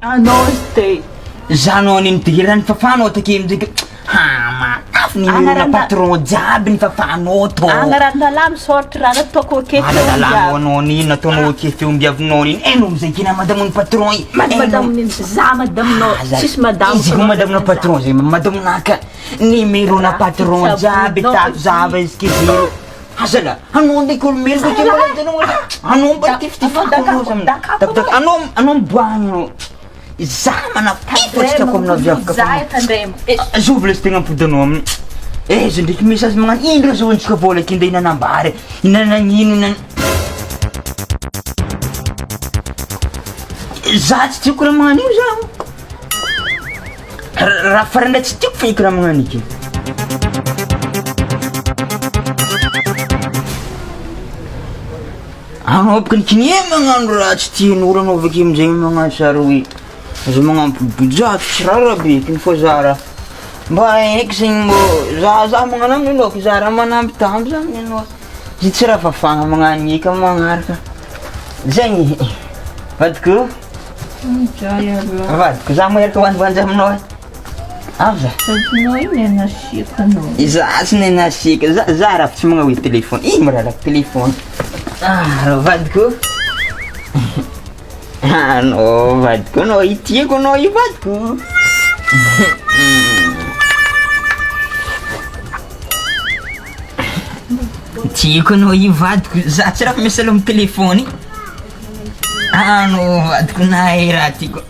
Anao te. Zanao ny nidirany fafanao take amizay makafy ny milona patron jiaby ny fafanao to. Agnaran'ala misoratra raha nataoko aketo Alalamo anao nino nataonao aketo feombiavinao nino. Eno amizay kina madamo ny patron i. Madamo nino za madamonao. Sisy madamo. Izy ko madamo na patron zay madamo naka numéro na patron jiaby tato zava izy ke zero. Azala, anao ndraiky olombelo ko kema anao. Anao mba tiftifako anao. Anao miboahano. Za manafifotsitako amina viavaka Za tandremo. Zovy lesy tegna ampodinao aminy. Izy ndraiky misy azy magnano indro zao antsika vola ake ndeha hinanambary. Hinanagnino za tsy tiako raha magnano io zaho. Raha farandray tsy tiako feky raha magnano iky. Anao bokany kinie magnano raha tsy tian'olo anao avake amizay magnano sary hoe aza magnano bojato tsy rara be kiny fô za raha mba haiko zegny mbô za magnano aminy anaoko za raha manambitamby zany anao zy tsy raha fafagna magnano ika magnaraka zegny vadiko vadiko za maherika hoandivanja aminao avza Sadinao iny nasiaka anao. za tsy nenasiaka za raha tsy magna hoe telefôny ino mararaka telefôny vadiko anao vadiko anao itiako anao io vadiko tiako anao io vadiko za tsy raha miasala amy telefôny anao vadiko nahay raha tiako